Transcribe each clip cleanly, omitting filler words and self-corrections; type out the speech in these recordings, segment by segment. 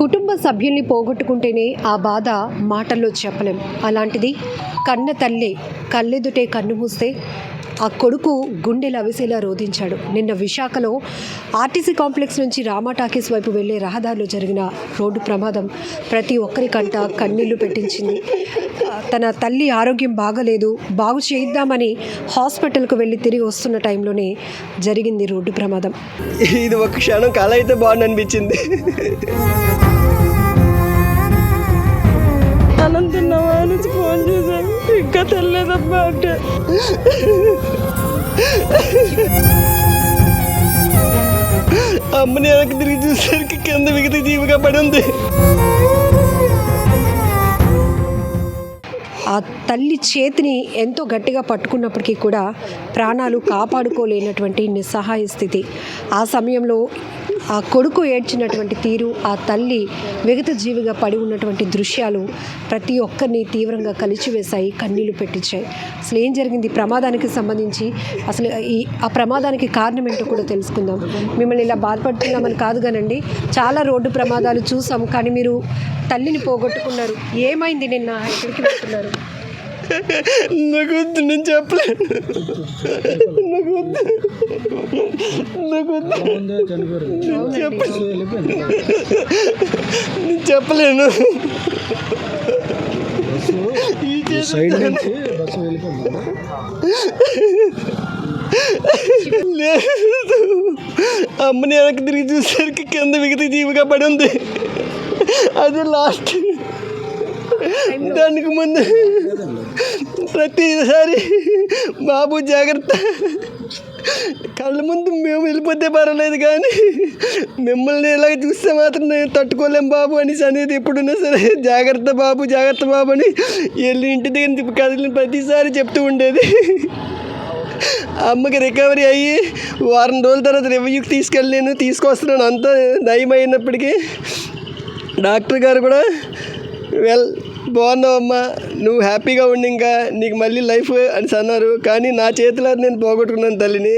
కుటుంబ సభ్యుల్ని పోగొట్టుకుంటేనే ఆ బాధ మాటల్లో చెప్పలేం. అలాంటిది కన్న తల్లి కళ్ళెదుటే కన్ను మూస్తే ఆ కొడుకు గుండెలు అవిసేలా రోధించాడు. నిన్న విశాఖలో ఆర్టీసీ కాంప్లెక్స్ నుంచి రామా టాకీస్ వైపు వెళ్లే రహదారిలో జరిగిన రోడ్డు ప్రమాదం ప్రతి ఒక్కరి కంట కన్నీళ్లు పెట్టించింది. తన తల్లి ఆరోగ్యం బాగలేదు, బాగు చేయిద్దామని హాస్పిటల్కు వెళ్ళి తిరిగి వస్తున్న టైంలోనే జరిగింది రోడ్డు ప్రమాదం. ఇది ఒక క్షణం కళ అయితే బాగుంది అనిపించింది. అనంతన్నావా నుంచి ఫోన్ చేశాను, ఇంకా తెలియదమ్మా అంటే అమ్మని వెనక్కి తిరిగి చూసేసరికి కింద మిగతా జీవిగా పడి ఉంది. ఆ తల్లి చేతిని ఎంతో గట్టిగా పట్టుకున్నప్పటికీ కూడా ప్రాణాలు కాపాడుకోలేనటువంటి నిస్సహాయ స్థితి. ఆ సమయంలో ఆ కొడుకు ఏడ్చినటువంటి తీరు, ఆ తల్లి మిగతా జీవిగా పడి ఉన్నటువంటి దృశ్యాలు ప్రతి ఒక్కరిని తీవ్రంగా కలిచివేశాయి, కన్నీళ్లు పెట్టించాయి. అసలు ఏం జరిగింది ప్రమాదానికి సంబంధించి, అసలు ఆ ప్రమాదానికి కారణం ఏంటో కూడా తెలుసుకుందాం. మిమ్మల్ని ఇలా బాధపడుతున్నామని కాదు కానండి, చాలా రోడ్డు ప్రమాదాలు చూసాం, కానీ మీరు తల్లిని పోగొట్టుకున్నారు. ఏమైంది నిన్న, ఎక్కడికి వెళ్తున్నారు? నాకు వద్దు, నేను చెప్పలేను. నేను చెప్పలేను. లేదు, అమ్మని వెనక్కి తిరిగి చూసేసరికి కింద మిగతా జీవిగా పడి ఉంది. అది లాస్ట్. దానికి ముందు ప్రతిసారి బాబు జాగ్రత్త, కళ్ళ ముందు మేము వెళ్ళిపోతే పర్వాలేదు, కానీ మిమ్మల్ని ఇలాగ చూస్తే మాత్రం నేను తట్టుకోలేం బాబు అనేసి అనేది ఎప్పుడున్నా సరే, జాగ్రత్త బాబు జాగ్రత్త బాబు అని వెళ్ళి ఇంటి దగ్గర కదిలిన ప్రతిసారి చెప్తూ ఉండేది. అమ్మకి రికవరీ అయ్యి వారం రోజుల తర్వాత రివ్యూకి తీసుకొస్తున్నాను. అంతా నయమైనప్పటికీ డాక్టర్ గారు కూడా బాగున్నావమ్మా, నువ్వు హ్యాపీగా ఉండి ఇంకా నీకు మళ్ళీ లైఫ్ అని అన్నారు. కానీ నా చేతిలో నేను పోగొట్టుకున్నాను తల్లిని.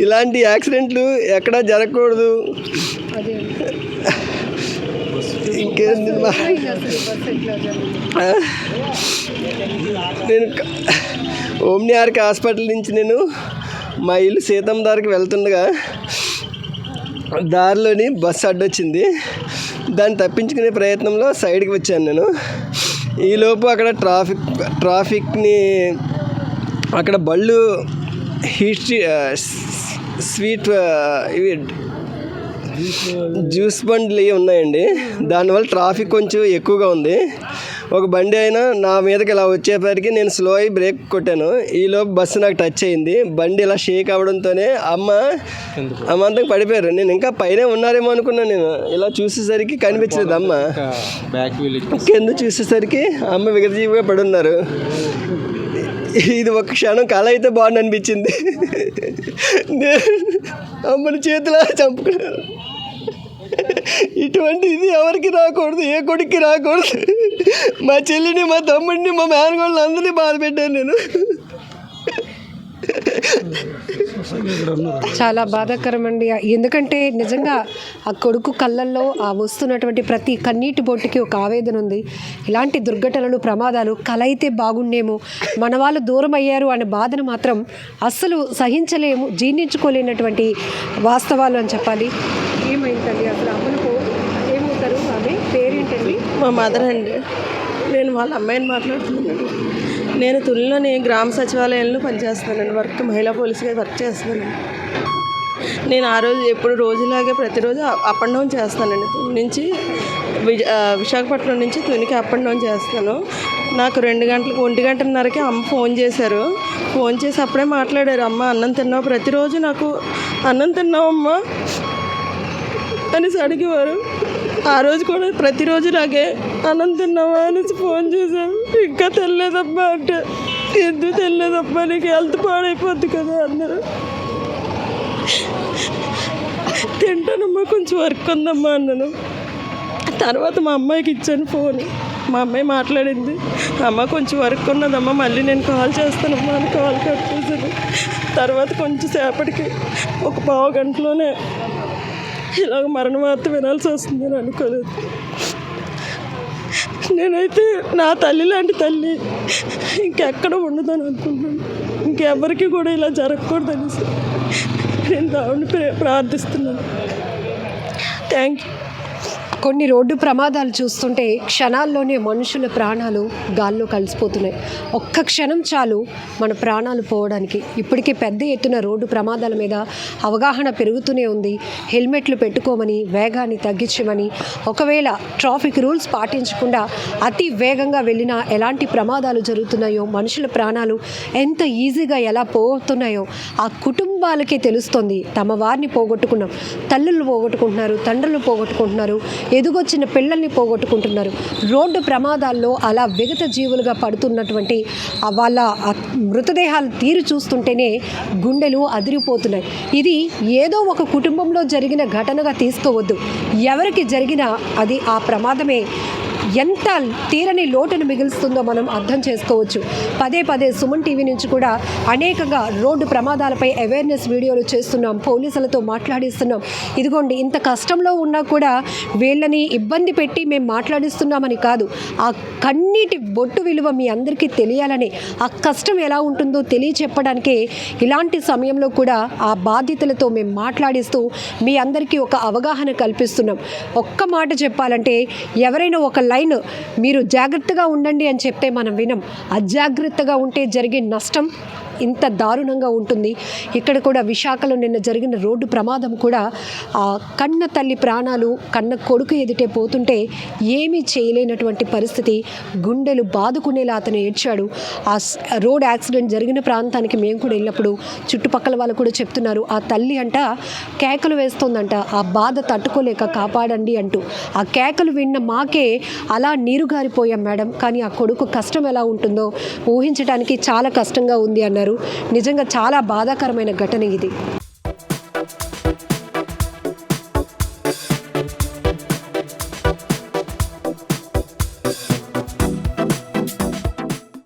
ఇలాంటి యాక్సిడెంట్లు ఎక్కడా జరగకూడదు. ఇంకేంది, నేను ఓమ్ని ఆర్కి హాస్పిటల్ నుంచి నేను మా ఇల్లు సీతమ్మ దారికి వెళ్తుండగా దారిలోని బస్సు అడ్డొచ్చింది. దాన్ని తప్పించుకునే ప్రయత్నంలో సైడ్కి వచ్చాను నేను. ఈలోపు అక్కడ ట్రాఫిక్ని అక్కడ బళ్ళు స్వీట్ ఇవి జ్యూస్ బండ్లు ఇవి ఉన్నాయండి. దానివల్ల ట్రాఫిక్ కొంచెం ఎక్కువగా ఉంది. ఒక బండి అయినా నా మీదకి ఇలా వచ్చేసరికి నేను స్లో అయ్యి బ్రేక్ కొట్టాను. ఈలోపు బస్సు నాకు టచ్ అయింది. బండి ఇలా షేక్ అవడంతోనే అమ్మంతా పడిపోయారు. నేను ఇంకా పైన ఉన్నారేమో అనుకున్నాను. నేను ఇలా చూసేసరికి కనిపించలేదు అమ్మ. కింద చూసేసరికి అమ్మ విగతజీవిగా పడి ఉన్నారు. ఇది ఒక క్షణం కళ అయితే బాగుంది అనిపించింది. అమ్మని చేతిలో చంపుకున్నాను. ఇటువంటి ఇది ఎవరికి రాకూడదు, ఏ కొడుక్కి రాకూడదు. మా చెల్లిని, మా తమ్ముడిని, మా మేనగోళ్ళని అందరినీ బాధ పెట్టాను నేను. చాలా బాధాకరం అండి. ఎందుకంటే నిజంగా ఆ కొడుకు కళ్ళల్లో ఆ వస్తున్నటువంటి ప్రతి కన్నీటి బొట్టుకి ఒక ఆవేదన ఉంది. ఇలాంటి దుర్ఘటనలు, ప్రమాదాలు కల అయితే బాగుండేమో, మన వాళ్ళు దూరం అయ్యారు అనే బాధను మాత్రం అస్సలు సహించలేము, జీర్ణించుకోలేనటువంటి వాస్తవాలు అని చెప్పాలి. ఏమైందండి అసలు? అమ్మను ఏమవుతారు? ఆమె పేరేంటండి? మా మదర్ అండి. నేను వాళ్ళ అమ్మాయిని మాట్లాడుతున్నాను. నేను తునిలోని గ్రామ సచివాలయంలో పనిచేస్తున్నానండి. మహిళా పోలీసుగా వర్క్ చేస్తున్నాను. నేను ఆ రోజు ఎప్పుడు రోజులాగే ప్రతిరోజు అప్ అండ్ డౌన్ చేస్తానండి. తుని నుంచి విశాఖపట్నం నుంచి తునికి అప్ అండ్ డౌన్ చేస్తాను. నాకు 2 గంటలకు 1:30కి అమ్మ ఫోన్ చేశారు. ఫోన్ చేసి అప్పుడే మాట్లాడారు, అమ్మ అన్నం తిన్నావు, ప్రతిరోజు నాకు అన్నం తిన్నావమ్మా అనేసి అడిగేవారు. ఆ రోజు కూడా ప్రతిరోజులాగే అన్నం తిన్నావా అనేసి ఫోన్ చేశాను. ఇంకా తెలియదమ్మా అంటే, ఎందుకు తెలియదమ్మా, నీకు హెల్త్ పాడైపోద్ది కదా అందరూ. తింటానమ్మా, కొంచెం వర్క్ ఉందమ్మా అన్నాను. తర్వాత మా అమ్మాయికి ఇచ్చాను ఫోన్. మా అమ్మాయి మాట్లాడింది, అమ్మ కొంచెం వర్క్ ఉన్నదమ్మా, మళ్ళీ నేను కాల్ చేస్తానమ్మా అని కాల్ కట్ చేశాను. తర్వాత కొంచెం సేపటికి ఒక 1/2 గంటలోనే ఇలాగ మరణ వార్త వినాల్సి వస్తుందని అనుకోలేదు. నేనైతే నా తల్లి లాంటి తల్లి ఇంకెక్కడ ఉండదని అనుకుంటున్నాను. ఇంకెవరికి కూడా ఇలా జరగకూడదనేసి నేను దేవుడిని ప్రార్థిస్తున్నాను. Thank you. కొన్ని రోడ్డు ప్రమాదాలు చూస్తుంటే క్షణాల్లోనే మనుషుల ప్రాణాలు గాల్లో కలిసిపోతున్నాయి. ఒక్క క్షణం చాలు మన ప్రాణాలు పోవడానికి. ఇప్పటికే పెద్ద ఎత్తున రోడ్డు ప్రమాదాల మీద అవగాహన పెరుగుతూనే ఉంది. హెల్మెట్లు పెట్టుకోమని, వేగాన్ని తగ్గించమని, ఒకవేళ ట్రాఫిక్ రూల్స్ పాటించకుండా అతి వేగంగా వెళ్ళినా ఎలాంటి ప్రమాదాలు జరుగుతున్నాయో, మనుషుల ప్రాణాలు ఎంత ఈజీగా ఎలా పోతున్నాయో ఆ కుటుంబాలకే తెలుస్తుంది. తమ వారిని పోగొట్టుకున్నాం, తల్లులు పోగొట్టుకుంటున్నారు, తండ్రులు పోగొట్టుకుంటున్నారు, ఎదుగొచ్చిన పిల్లల్ని పోగొట్టుకుంటున్నారు. రోడ్డు ప్రమాదాల్లో అలా విగత జీవులుగా పడుతున్నటువంటి వాళ్ళ మృతదేహాలు తీరు చూస్తుంటేనే గుండెలు అదిరిపోతున్నాయి. ఇది ఏదో ఒక కుటుంబంలో జరిగిన ఘటనగా తీసుకోవద్దు. ఎవరికి జరిగినా అది ఆ ప్రమాదమే ఎంత తీరని లోటును మిగులుస్తుందో మనం అర్థం చేసుకోవచ్చు. పదే పదే సుమన్ టీవీ నుంచి కూడా అనేకంగా రోడ్డు ప్రమాదాలపై అవేర్నెస్ వీడియోలు చేస్తున్నాం, పోలీసులతో మాట్లాడిస్తున్నాం. ఇదిగోండి, ఇంత కష్టంలో ఉన్నా కూడా వీళ్ళని ఇబ్బంది పెట్టి మేము మాట్లాడిస్తున్నామని కాదు, ఆ కన్నీటి బొట్టు విలువ మీ అందరికీ తెలియాలని, ఆ కష్టం ఎలా ఉంటుందో తెలియచెప్పడానికే ఇలాంటి సమయంలో కూడా ఆ బాధ్యతలతో మేము మాట్లాడిస్తూ మీ అందరికీ ఒక అవగాహన కల్పిస్తున్నాం. ఒక్క మాట చెప్పాలంటే, ఎవరైనా ఒక లైన్ మీరు జాగ్రత్తగా ఉండండి అని చెప్తే మనం వినం. అజాగ్రత్తగా ఉంటే జరిగే నష్టం ఇంత దారుణంగా ఉంటుంది. ఇక్కడ కూడా విశాఖలో నిన్న జరిగిన రోడ్డు ప్రమాదం కూడా కన్న తల్లి ప్రాణాలు కన్న కొడుకు ఎదుటే పోతుంటే ఏమీ చేయలేనటువంటి పరిస్థితి. గుండెలు బాదుకునేలా అతను ఏడ్చాడు. ఆ రోడ్ యాక్సిడెంట్ జరిగిన ప్రాంతానికి మేము కూడా వెళ్ళినప్పుడు చుట్టుపక్కల వాళ్ళు కూడా చెప్తున్నారు, ఆ తల్లి అంట కేకలు వేస్తుందంట, ఆ బాధ తట్టుకోలేక కాపాడండి అంటూ. ఆ కేకలు విన్న మాకే అలా నీరుగారిపోయాం మేడం. కానీ ఆ కొడుకు కష్టం ఎలా ఉంటుందో ఊహించడానికి చాలా కష్టంగా ఉంది అన్నారు. నిజంగా చాలా బాధాకరమైన ఘటన ఇది.